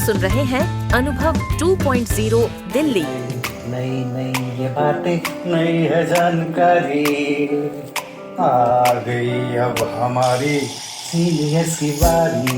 सुन रहे हैं अनुभव 2.0 दिल्ली। नई नई ये बातें, नई है जानकारी, आ गई अब हमारी सीनियर्स की बारी।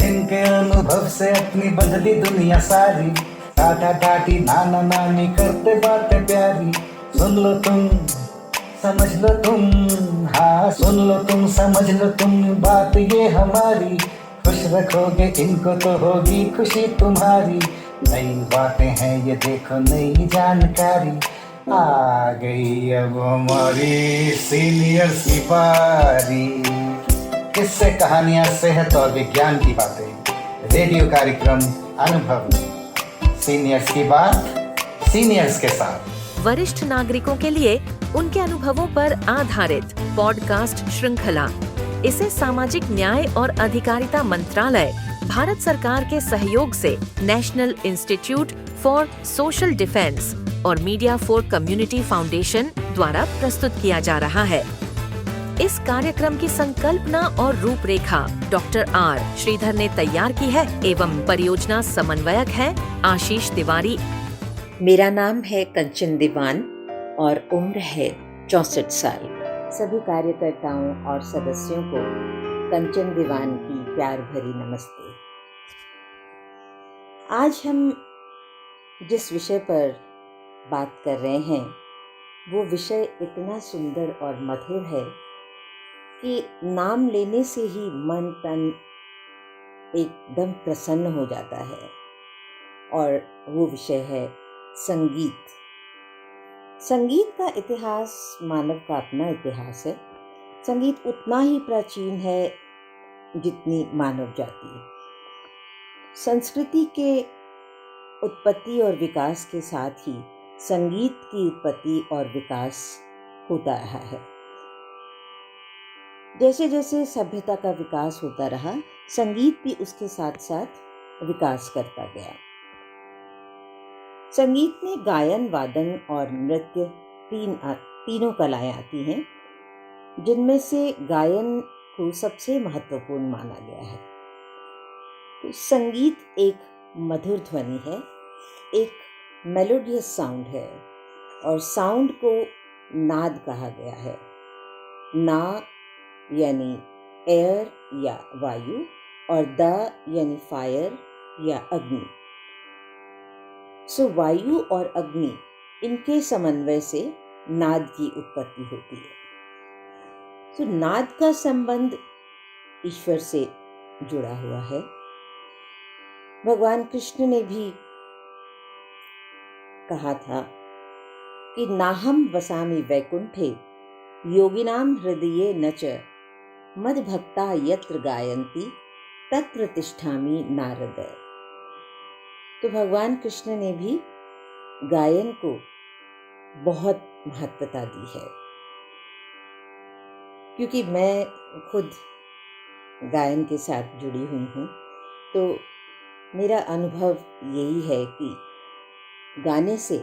इनके अनुभव से अपनी बदली दुनिया सारी, टाटा टाटी नाना नानी करते बातें प्यारी। सुन लो तुम, समझ लो तुम, हाँ सुन लो तुम, समझ लो तुम, बात ये हमारी। खुश रखोगे इनको तो होगी खुशी तुम्हारी। नई बातें हैं ये देखो, नई जानकारी, आ गई अब हमारी सीनियर्स की बारी। किस्से कहानियां, सेहत और विज्ञान की बातें, रेडियो कार्यक्रम अनुभव में सीनियर्स की बात, सीनियर्स के साथ। वरिष्ठ नागरिकों के लिए उनके अनुभवों पर आधारित पॉडकास्ट श्रृंखला। इसे सामाजिक न्याय और अधिकारिता मंत्रालय, भारत सरकार के सहयोग से national institute for social defence और मीडिया फॉर कम्युनिटी फाउंडेशन द्वारा प्रस्तुत किया जा रहा है। इस कार्यक्रम की संकल्पना और रूपरेखा डॉक्टर आर श्रीधर ने तैयार की है एवं परियोजना समन्वयक है आशीष तिवारी। मेरा नाम है कंचन दीवान और उम्र है 64 साल। सभी कार्यकर्ताओं और सदस्यों को कंचन दीवान की प्यार भरी नमस्ते। आज हम जिस विषय पर बात कर रहे हैं वो विषय इतना सुंदर और मधुर है कि नाम लेने से ही मन तन एकदम प्रसन्न हो जाता है। और वो विषय है संगीत। संगीत का इतिहास मानव का अपना इतिहास है। संगीत उतना ही प्राचीन है जितनी मानव जाति। संस्कृति के उत्पत्ति और विकास के साथ ही संगीत की उत्पत्ति और विकास होता रहा है। जैसे जैसे सभ्यता का विकास होता रहा, संगीत भी उसके साथ साथ विकास करता गया। संगीत में गायन, वादन और नृत्य तीनों कलाएं आती हैं, जिनमें से गायन को सबसे महत्वपूर्ण माना गया है। तो संगीत एक मधुर ध्वनि है, एक मेलोडियस साउंड है और साउंड को नाद कहा गया है। ना यानी एयर या वायु और द यानी फायर या अग्नि। सो वायु और अग्नि, इनके समन्वय से नाद की उत्पत्ति होती है। सो नाद का संबंध ईश्वर से जुड़ा हुआ है। भगवान कृष्ण ने भी कहा था कि नाहम वसामि वैकुंठे योगिनाम हृदये न च मद्भक्ता यत्र गायन्ति तत्र तिष्ठामि नारद। तो भगवान कृष्ण ने भी गायन को बहुत महत्वता दी है। क्योंकि मैं खुद गायन के साथ जुड़ी हुई हूँ, तो मेरा अनुभव यही है कि गाने से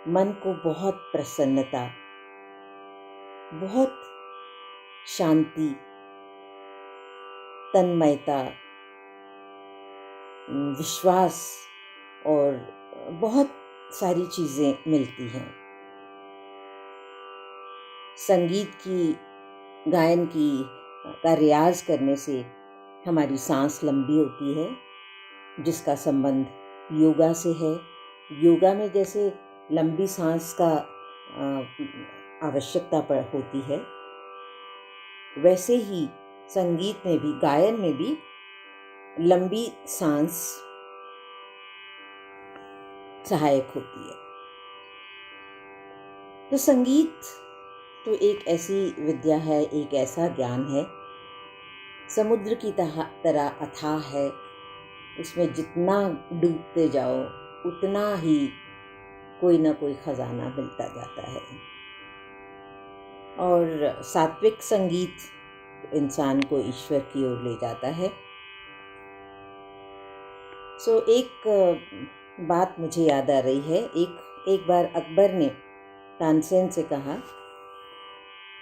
मन को बहुत प्रसन्नता, बहुत शांति, तन्मयता, विश्वास और बहुत सारी चीज़ें मिलती हैं। संगीत की, गायन की का रियाज करने से हमारी सांस लंबी होती है, जिसका संबंध योगा से है। योगा में जैसे लंबी सांस का आवश्यकता होती है, वैसे ही संगीत में भी, गायन में भी लंबी सांस सहायक होती है। तो संगीत तो एक ऐसी विद्या है, एक ऐसा ज्ञान है, समुद्र की तरह अथाह है। उसमें जितना डूबते जाओ उतना ही कोई ना कोई खजाना मिलता जाता है। और सात्विक संगीत इंसान को ईश्वर की ओर ले जाता है। सो एक बात मुझे याद आ रही है। एक बार अकबर ने तानसेन से कहा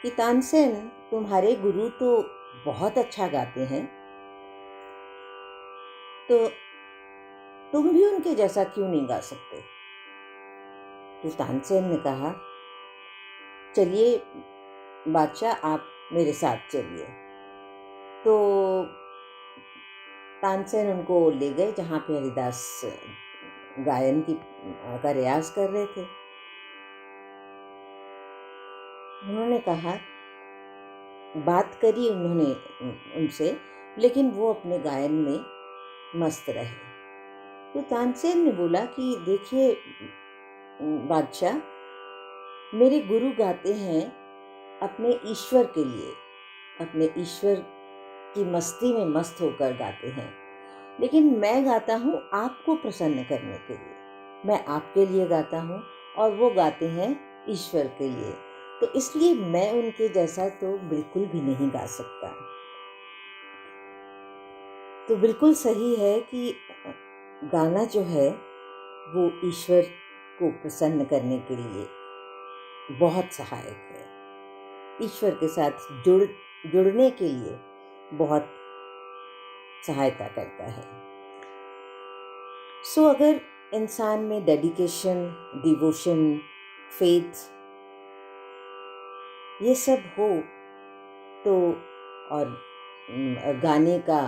कि तानसेन, तुम्हारे गुरु तो बहुत अच्छा गाते हैं, तो तुम भी उनके जैसा क्यों नहीं गा सकते? तो तानसेन ने कहा, चलिए बादशाह, आप मेरे साथ चलिए। तो तानसेन उनको ले गए जहाँ पे हरिदास गायन का रियाज कर रहे थे। उन्होंने कहा, बात करी उन्होंने उनसे, लेकिन वो अपने गायन में मस्त रहे। तो तानसेन ने बोला कि देखिए बादशाह, मेरे गुरु गाते हैं अपने ईश्वर के लिए, अपने ईश्वर की मस्ती में मस्त होकर गाते हैं, लेकिन मैं गाता हूँ आपको प्रसन्न करने के लिए। मैं आपके लिए गाता हूँ और वो गाते हैं ईश्वर के लिए, तो इसलिए मैं उनके जैसा तो बिल्कुल भी नहीं गा सकता। तो बिल्कुल सही है कि गाना जो है वो ईश्वर को प्रसन्न करने के लिए बहुत सहायक है, ईश्वर के साथ जुड़ने के लिए बहुत सहायता करता है। सो अगर इंसान में डेडिकेशन, डिवोशन, फेथ ये सब हो तो, और गाने का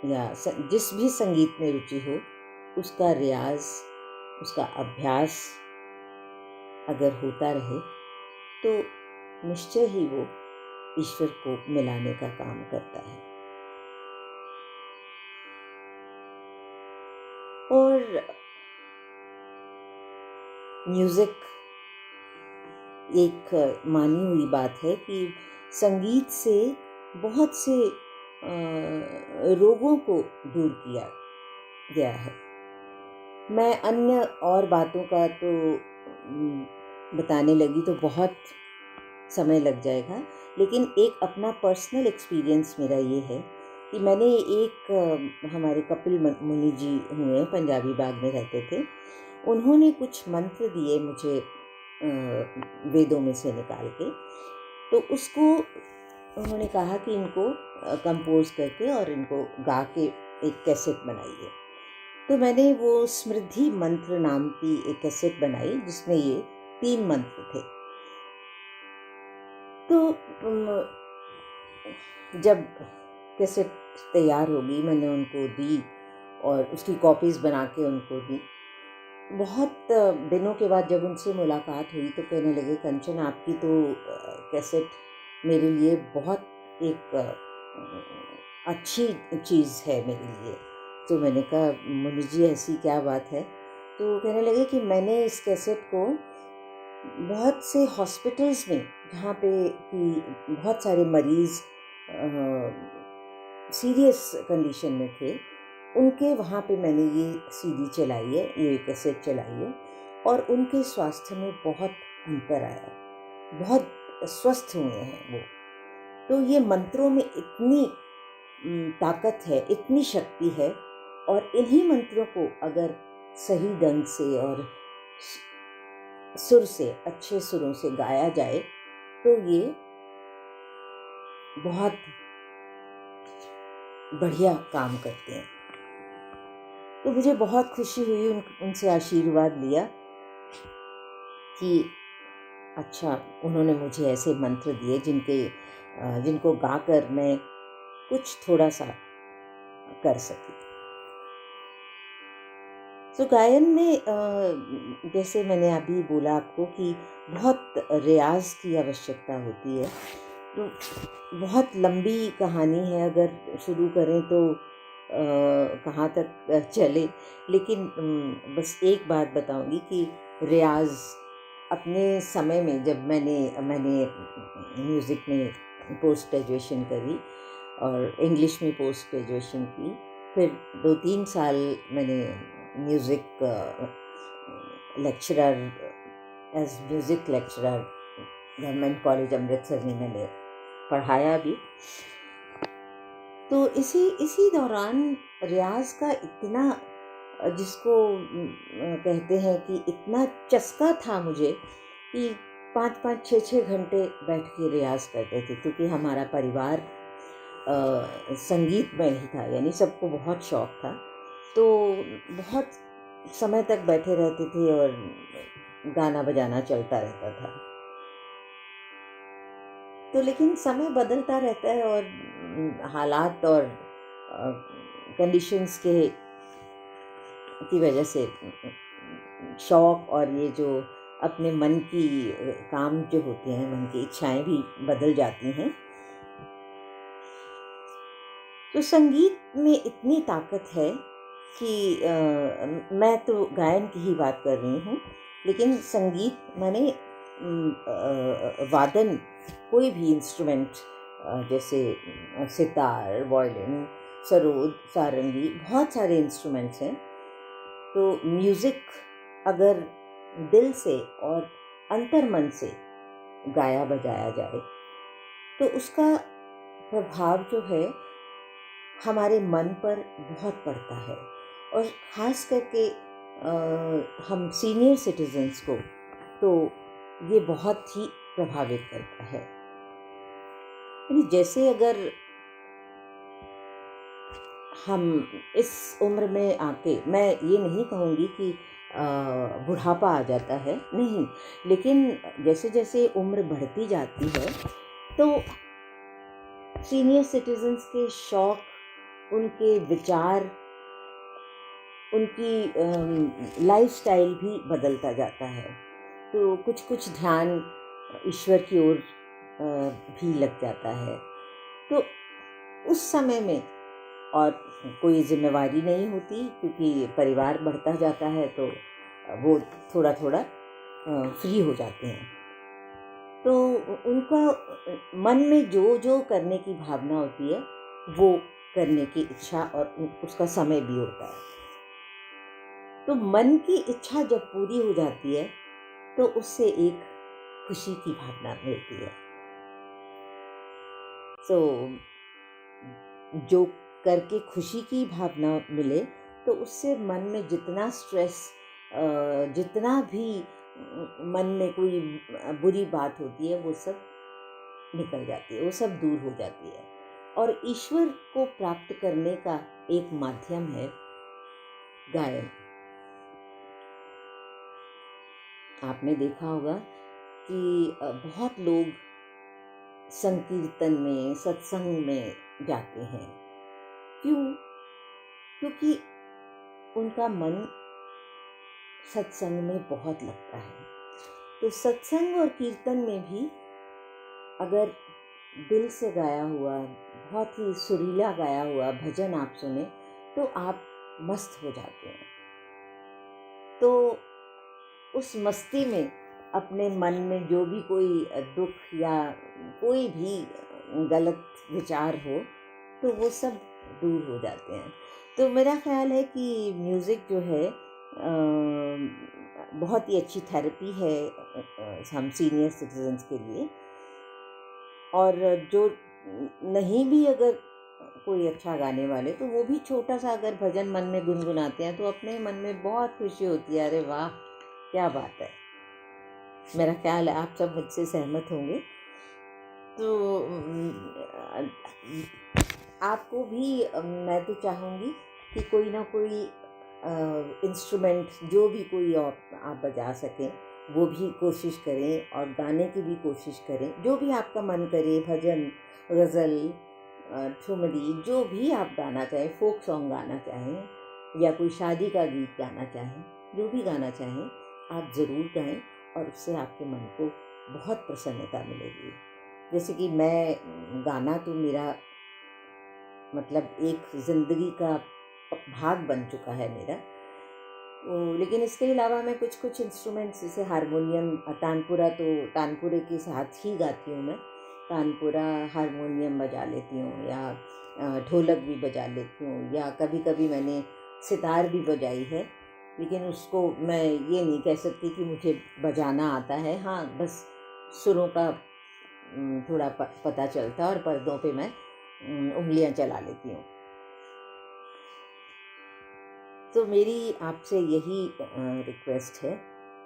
या जिस भी संगीत में रुचि हो, उसका रियाज, उसका अभ्यास अगर होता रहे तो निश्चय ही वो ईश्वर को मिलाने का काम करता है। और म्यूजिक एक मानी हुई बात है कि संगीत से बहुत से रोगों को दूर किया गया है। मैं अन्य और बातों का तो बताने लगी तो बहुत समय लग जाएगा, लेकिन एक अपना पर्सनल एक्सपीरियंस मेरा ये है कि मैंने एक हमारे कपिल मुनि जी हुए, पंजाबी बाग में रहते थे, उन्होंने कुछ मंत्र दिए मुझे वेदों में से निकाल के। तो उसको उन्होंने कहा कि इनको कंपोज करके और इनको गा के एक कैसेट बनाइए। तो मैंने वो स्मृति मंत्र नाम की एक कैसेट बनाई जिसमें ये 3 मंत्र थे। तो जब कैसेट तैयार हो गई, मैंने उनको दी और उसकी कॉपीज़ बना के उनको दी। बहुत दिनों के बाद जब उनसे मुलाकात हुई तो कहने लगे, कंचन आपकी तो कैसेट मेरे लिए बहुत एक अच्छी चीज़ है मेरे लिए। तो मैंने कहा, मुनि जी ऐसी क्या बात है? तो कहने लगे कि मैंने इस कैसेट को बहुत से हॉस्पिटल्स में, जहाँ पे कि बहुत सारे मरीज़ सीरियस कंडीशन में थे, उनके वहाँ पे मैंने ये सीडी चलाई है, ये कैसेट चलाई है, और उनके स्वास्थ्य में बहुत अंतर आया, बहुत स्वस्थ हुए हैं वो। तो ये मंत्रों में इतनी ताकत है, इतनी शक्ति है, और इन्हीं मंत्रों को अगर सही ढंग से और सुर से, अच्छे सुरों से गाया जाए तो ये बहुत बढ़िया काम करते हैं। तो मुझे बहुत खुशी हुई उनसे आशीर्वाद लिया कि अच्छा, उन्होंने मुझे ऐसे मंत्र दिए जिनको गाकर मैं कुछ थोड़ा सा कर सकी। तो गायन में जैसे मैंने अभी बोला आपको कि बहुत रियाज की आवश्यकता होती है। तो बहुत लंबी कहानी है, अगर शुरू करें तो कहाँ तक चले, लेकिन बस एक बात बताऊंगी कि रियाज अपने समय में, जब मैंने म्यूज़िक में पोस्ट ग्रेजुएशन करी और इंग्लिश में पोस्ट ग्रेजुएशन की, फिर 2-3 साल मैंने music lecturer, as music lecturer government college Amritsar में मैंने पढ़ाया भी। तो इसी दौरान रियाज का इतना, जिसको कहते हैं कि इतना चस्का था मुझे कि 5-5, 6-6 घंटे बैठ के रियाज करते थे, क्योंकि हमारा परिवार संगीत में ही था, यानी सबको बहुत शौक़ था। तो बहुत समय तक बैठे रहते थे और गाना बजाना चलता रहता था। तो लेकिन समय बदलता रहता है और हालात और कंडीशंस की वजह से शौक और ये जो अपने मन की काम जो होते हैं, मन की इच्छाएं भी बदल जाती हैं। तो संगीत में इतनी ताकत है कि मैं तो गायन की ही बात कर रही हूँ, लेकिन संगीत माने वादन, कोई भी इंस्ट्रूमेंट, जैसे सितार, वायलिन, सरोद, सारंगी, बहुत सारे इंस्ट्रूमेंट्स हैं। तो म्यूज़िक अगर दिल से और अंतर्मन से गाया बजाया जाए तो उसका प्रभाव जो है हमारे मन पर बहुत पड़ता है, और ख़ास करके हम सीनियर सिटीजन्स को तो ये बहुत ही प्रभावित करता है। यानी जैसे अगर हम इस उम्र में आके, मैं ये नहीं कहूँगी कि बुढ़ापा आ जाता है, नहीं, लेकिन जैसे जैसे उम्र बढ़ती जाती है तो सीनियर सिटीजन्स के शौक, उनके विचार, उनकी लाइफस्टाइल भी बदलता जाता है। तो कुछ कुछ ध्यान ईश्वर की ओर भी लग जाता है। तो उस समय में और कोई जिम्मेवारी नहीं होती, क्योंकि परिवार बढ़ता जाता है तो वो थोड़ा थोड़ा फ्री हो जाते हैं। तो उनका मन में जो जो करने की भावना होती है वो करने की इच्छा और उसका समय भी होता है। तो मन की इच्छा जब पूरी हो जाती है तो उससे एक खुशी की भावना मिलती है। तो जो करके खुशी की भावना मिले तो उससे मन में जितना स्ट्रेस, जितना भी मन में कोई बुरी बात होती है वो सब निकल जाती है, वो सब दूर हो जाती है। और ईश्वर को प्राप्त करने का एक माध्यम है गायन। आपने देखा होगा कि बहुत लोग संकीर्तन में, सत्संग में जाते हैं। क्यों? क्योंकि उनका मन सत्संग में बहुत लगता है। तो सत्संग और कीर्तन में भी अगर दिल से गाया हुआ, बहुत ही सुरीला गाया हुआ भजन आप सुने तो आप मस्त हो जाते हैं। तो उस मस्ती में अपने मन में जो भी कोई दुख या कोई भी गलत विचार हो तो वो सब दूर हो जाते हैं। तो मेरा ख्याल है कि म्यूज़िक जो है बहुत ही अच्छी थेरेपी है हम सीनियर सिटीजन्स के लिए। और जो नहीं भी अगर कोई अच्छा गाने वाले, तो वो भी छोटा सा अगर भजन मन में गुनगुनाते हैं तो अपने मन में बहुत खुशी होती है। अरे वाह, क्या बात है। मेरा ख्याल है आप सब मुझसे सहमत होंगे। तो आपको भी मैं तो चाहूँगी कि कोई ना कोई इंस्ट्रूमेंट, जो भी कोई आप बजा सकें वो भी कोशिश करें, और गाने की भी कोशिश करें। जो भी आपका मन करे, भजन, गज़ल, ठुमरी, जो भी आप गाना चाहें, फोक सॉन्ग गाना चाहें या कोई शादी का गीत गाना चाहें, जो भी गाना चाहें आप ज़रूर गाएं, और उससे आपके मन को बहुत प्रसन्नता मिलेगी। जैसे कि मैं गाना तो मेरा मतलब एक ज़िंदगी का भाग बन चुका है मेरा। लेकिन इसके अलावा मैं कुछ कुछ इंस्ट्रूमेंट्स जैसे हारमोनियम, तानपुरा, तो तानपुरे के साथ ही गाती हूँ मैं। तानपुरा, हारमोनियम बजा लेती हूँ, या ढोलक भी बजा लेती हूँ, या कभी कभी मैंने सितार भी बजाई है। लेकिन उसको मैं ये नहीं कह सकती कि मुझे बजाना आता है। हाँ, बस सुरों का थोड़ा पता चलता है और पर्दों पे मैं उंगलियां चला लेती हूँ। तो मेरी आपसे यही रिक्वेस्ट है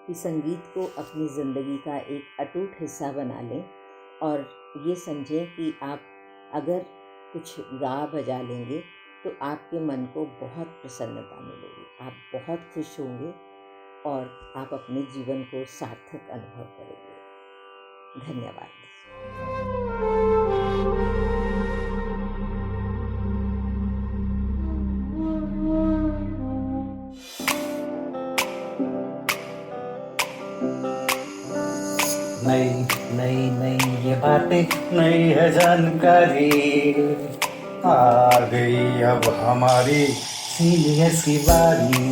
कि संगीत को अपनी ज़िंदगी का एक अटूट हिस्सा बना लें, और ये समझें कि आप अगर कुछ गा बजा लेंगे तो आपके मन को बहुत प्रसन्नता मिलेगी, आप बहुत खुश होंगे और आप अपने जीवन को सार्थक अनुभव करेंगे। धन्यवाद। नई नई नई ये बातें, नई है जानकारी, आ गई अब हमारी सीनियर्स की बारी।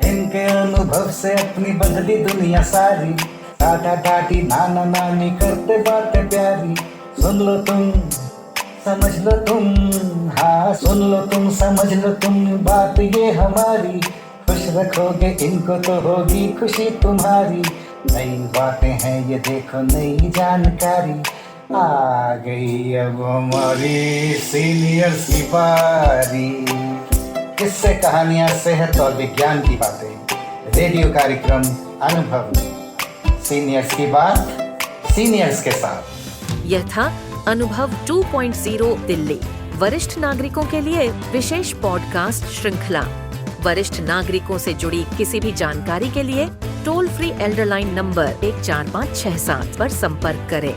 इनके अनुभव से अपनी बदली दुनिया सारी, टाटा टाटी नाना नानी करते बातें प्यारी। सुन लो तुम, समझ लो तुम, हाँ सुन लो तुम, समझ लो तुम, बात ये हमारी। खुश रखोगे इनको तो होगी खुशी तुम्हारी। नई बातें हैं ये देखो, नई जानकारी, आ गई अब हमारी सीनियर्स की बारी। किस्से कहानियां सेहत और विज्ञान की बातें, रेडियो कार्यक्रम अनुभव में सीनियर्स की बात सीनियर्स के साथ। यह था अनुभव 2.0 दिल्ली, वरिष्ठ नागरिकों के लिए विशेष पॉडकास्ट श्रृंखला। वरिष्ठ नागरिकों से जुड़ी किसी भी जानकारी के लिए टोल फ्री एल्डरलाइन नंबर 14567 पर संपर्क करें।